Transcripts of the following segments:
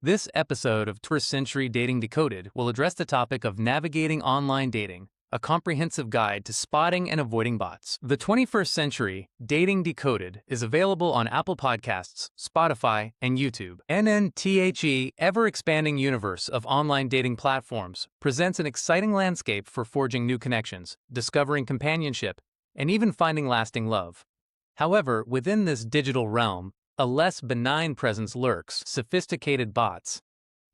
This episode of 21st Century Dating Decoded will address the topic of navigating online dating, a comprehensive guide to spotting and avoiding bots. The 21st Century Dating Decoded is available on Apple Podcasts, Spotify, and YouTube. NNTHE ever-expanding universe of online dating platforms presents an exciting landscape for forging new connections, discovering companionship, and even finding lasting love. However, within this digital realm, a less benign presence lurks: sophisticated bots.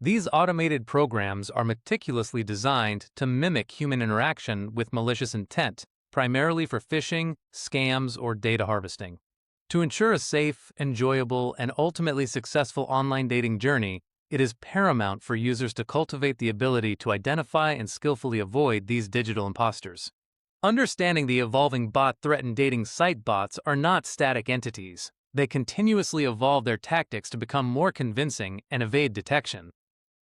These automated programs are meticulously designed to mimic human interaction with malicious intent, primarily for phishing, scams, or data harvesting. To ensure a safe, enjoyable, and ultimately successful online dating journey, it is paramount for users to cultivate the ability to identify and skillfully avoid these digital imposters. Understanding the evolving bot-threatened dating site bots are not static entities. They continuously evolve their tactics to become more convincing and evade detection.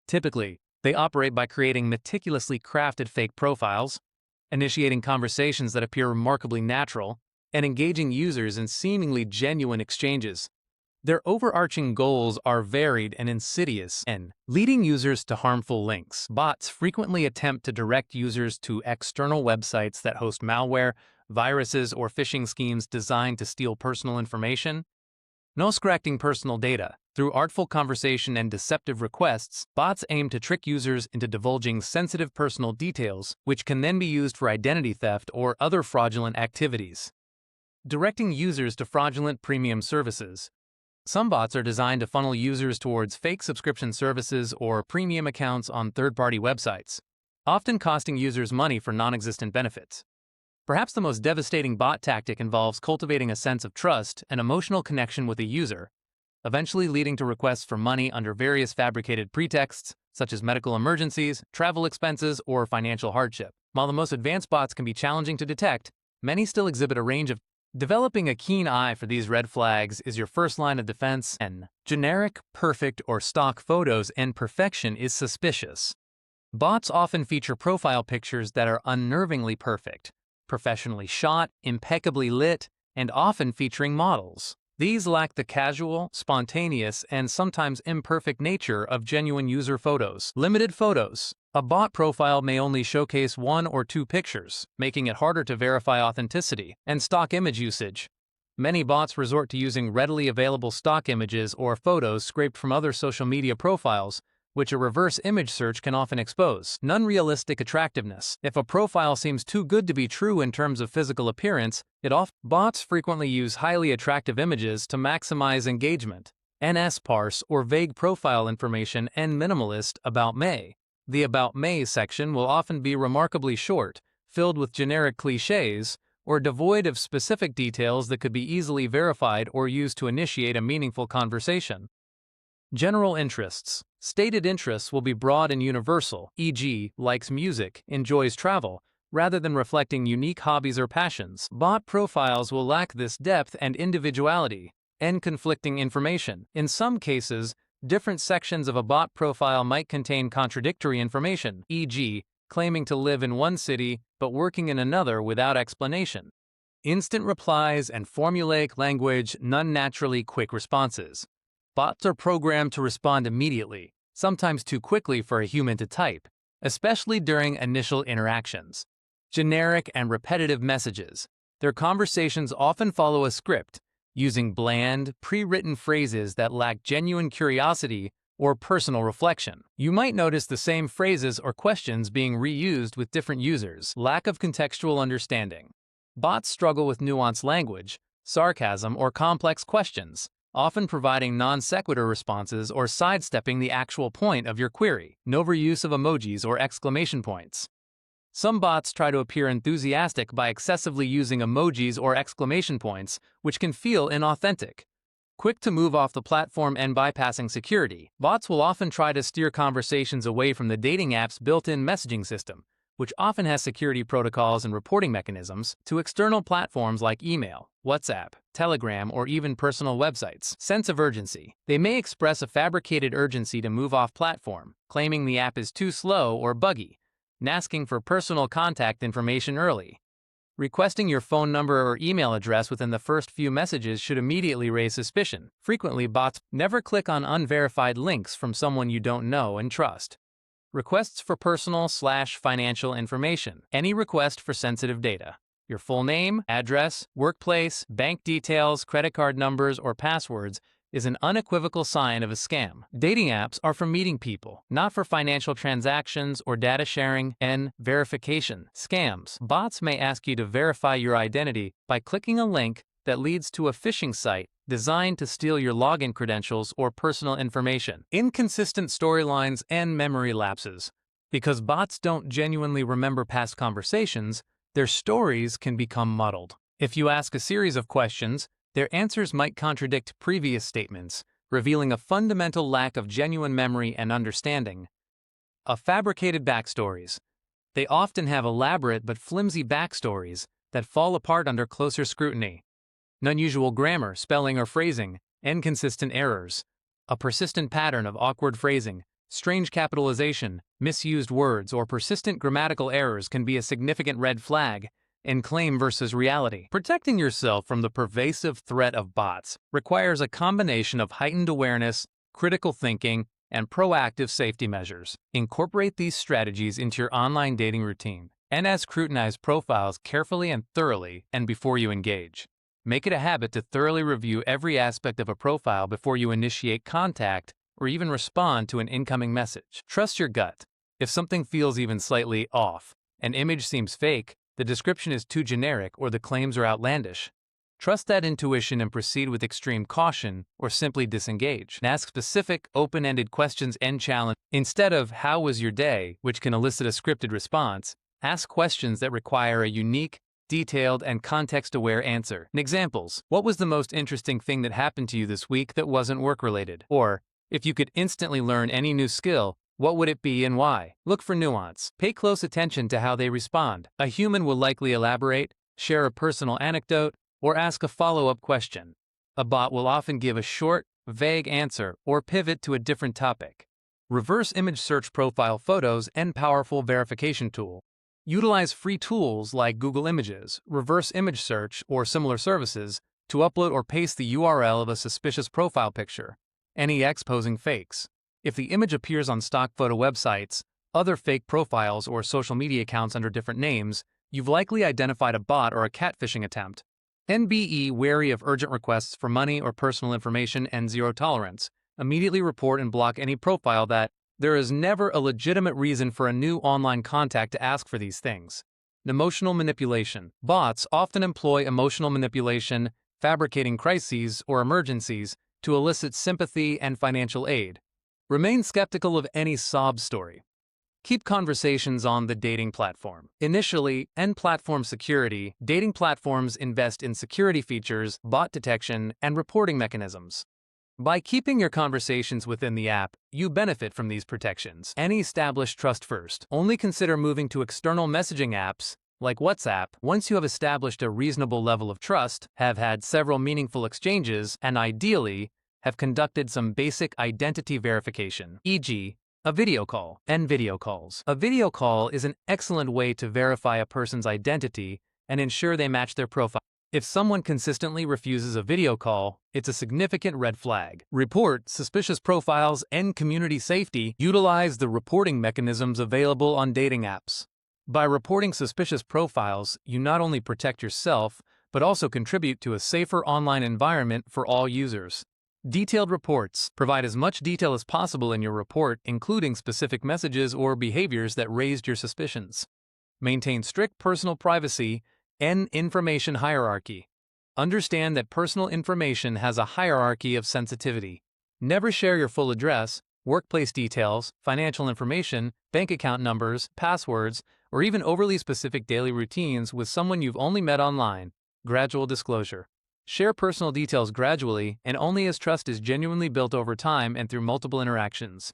Typically, they operate by creating meticulously crafted fake profiles, initiating conversations that appear remarkably natural, and engaging users in seemingly genuine exchanges. Their overarching goals are varied and insidious, and leading users to harmful links. Bots frequently attempt to direct users to external websites that host malware, viruses, or phishing schemes designed to steal personal information. Extracting personal data. Through artful conversation and deceptive requests, bots aim to trick users into divulging sensitive personal details, which can then be used for identity theft or other fraudulent activities. Directing users to fraudulent premium services. Some bots are designed to funnel users towards fake subscription services or premium accounts on third-party websites, often costing users money for non-existent benefits. Perhaps the most devastating bot tactic involves cultivating a sense of trust and emotional connection with a user, eventually leading to requests for money under various fabricated pretexts, such as medical emergencies, travel expenses, or financial hardship. While the most advanced bots can be challenging to detect, many still exhibit a range of. Developing a keen eye for these red flags is your first line of defense, and generic, perfect, or stock photos and perfection is suspicious. Bots often feature profile pictures that are unnervingly perfect, professionally shot, impeccably lit, and often featuring models. These lack the casual, spontaneous, and sometimes imperfect nature of genuine user photos. Limited photos. A bot profile may only showcase one or two pictures, making it harder to verify authenticity. And stock image usage. Many bots resort to using readily available stock images or photos scraped from other social media profiles, which a reverse image search can often expose. Non-realistic attractiveness. If a profile seems too good to be true in terms of physical appearance, bots frequently use highly attractive images to maximize engagement. NS-parse or vague profile information and minimalist about me. The About Me section will often be remarkably short, filled with generic cliches, or devoid of specific details that could be easily verified or used to initiate a meaningful conversation. General interests. Stated interests will be broad and universal, e.g., likes music, enjoys travel, rather than reflecting unique hobbies or passions. Bot profiles will lack this depth and individuality, and conflicting information. In some cases, different sections of a bot profile might contain contradictory information, e.g., claiming to live in one city but working in another without explanation. Instant replies and formulaic language, non-naturally quick responses. Bots are programmed to respond immediately, sometimes too quickly for a human to type, especially during initial interactions. Generic and repetitive messages. Their conversations often follow a script, using bland, pre-written phrases that lack genuine curiosity or personal reflection. You might notice the same phrases or questions being reused with different users. Lack of contextual understanding. Bots struggle with nuanced language, sarcasm, or complex questions, often providing non sequitur responses or sidestepping the actual point of your query. No overuse of emojis or exclamation points. Some bots try to appear enthusiastic by excessively using emojis or exclamation points, which can feel inauthentic. Quick to move off the platform and bypassing security. Bots will often try to steer conversations away from the dating app's built-in messaging system, which often has security protocols and reporting mechanisms, to external platforms like email, WhatsApp, Telegram, or even personal websites. Sense of urgency. They may express a fabricated urgency to move off platform, claiming the app is too slow or buggy, and asking for personal contact information early. Requesting your phone number or email address within the first few messages should immediately raise suspicion. Frequently, bots never click on unverified links from someone you don't know and trust. Requests for personal/financial information. Any request for sensitive data. Your full name, address, workplace, bank details, credit card numbers, or passwords is an unequivocal sign of a scam. Dating apps are for meeting people, not for financial transactions or data sharing and verification. Scams. Bots may ask you to verify your identity by clicking a link that leads to a phishing site designed to steal your login credentials or personal information. Inconsistent storylines and memory lapses. Because bots don't genuinely remember past conversations, their stories can become muddled. If you ask a series of questions, their answers might contradict previous statements, revealing a fundamental lack of genuine memory and understanding. Fabricated backstories. They often have elaborate but flimsy backstories that fall apart under closer scrutiny. Unusual grammar, spelling, or phrasing, inconsistent errors. A persistent pattern of awkward phrasing, strange capitalization, misused words, or persistent grammatical errors can be a significant red flag in claim versus reality. Protecting yourself from the pervasive threat of bots requires a combination of heightened awareness, critical thinking, and proactive safety measures. Incorporate these strategies into your online dating routine and scrutinize profiles carefully and thoroughly and before you engage. Make it a habit to thoroughly review every aspect of a profile before you initiate contact or even respond to an incoming message. Trust your gut. If something feels even slightly off, an image seems fake, the description is too generic, or the claims are outlandish, trust that intuition and proceed with extreme caution or simply disengage. Ask specific, open-ended questions and challenge. Instead of "How was your day?" which can elicit a scripted response, ask questions that require a unique, detailed, and context-aware answer. Examples: what was the most interesting thing that happened to you this week that wasn't work-related? Or, if you could instantly learn any new skill, what would it be and why? Look for nuance. Pay close attention to how they respond. A human will likely elaborate, share a personal anecdote, or ask a follow-up question. A bot will often give a short, vague answer or pivot to a different topic. Reverse image search profile photos and powerful verification tool. Utilize free tools like Google Images, reverse image search, or similar services to upload or paste the URL of a suspicious profile picture. Any exposing fakes. If the image appears on stock photo websites, other fake profiles, or social media accounts under different names, you've likely identified a bot or a catfishing attempt. NBE wary of urgent requests for money or personal information and zero tolerance. Immediately report and block any profile that there is never a legitimate reason for a new online contact to ask for these things. Emotional manipulation. Bots often employ emotional manipulation, fabricating crises or emergencies to elicit sympathy and financial aid. Remain skeptical of any sob story. Keep conversations on the dating platform. Initially, end platform security. Dating platforms invest in security features, bot detection, and reporting mechanisms. By keeping your conversations within the app, you benefit from these protections. Establish trust first. Only consider moving to external messaging apps, like WhatsApp, once you have established a reasonable level of trust, have had several meaningful exchanges, and ideally, have conducted some basic identity verification, e.g., a video call and video calls. A video call is an excellent way to verify a person's identity and ensure they match their profile. If someone consistently refuses a video call, it's a significant red flag. Report suspicious profiles and community safety. Utilize the reporting mechanisms available on dating apps. By reporting suspicious profiles, you not only protect yourself, but also contribute to a safer online environment for all users. Detailed reports. Provide as much detail as possible in your report, including specific messages or behaviors that raised your suspicions. Maintain strict personal privacy and information hierarchy. Understand that personal information has a hierarchy of sensitivity. Never share your full address, workplace details, financial information, bank account numbers, passwords, or even overly specific daily routines with someone you've only met online. Gradual disclosure. Share personal details gradually and only as trust is genuinely built over time and through multiple interactions.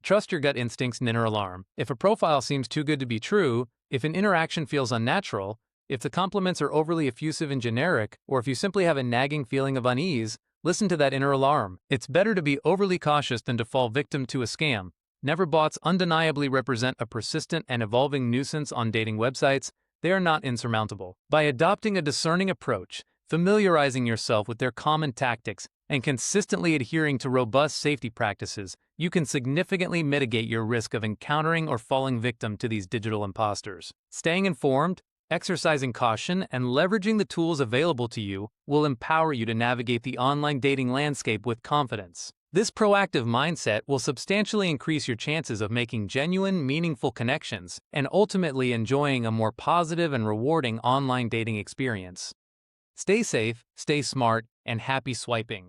Trust your gut instincts and inner alarm. If a profile seems too good to be true, if an interaction feels unnatural, if the compliments are overly effusive and generic, or if you simply have a nagging feeling of unease, listen to that inner alarm. It's better to be overly cautious than to fall victim to a scam. Bots undeniably represent a persistent and evolving nuisance on dating websites, they are not insurmountable. By adopting a discerning approach, familiarizing yourself with their common tactics, and consistently adhering to robust safety practices, you can significantly mitigate your risk of encountering or falling victim to these digital imposters. Staying informed, exercising caution, and leveraging the tools available to you will empower you to navigate the online dating landscape with confidence. This proactive mindset will substantially increase your chances of making genuine, meaningful connections and ultimately enjoying a more positive and rewarding online dating experience. Stay safe, stay smart, and happy swiping.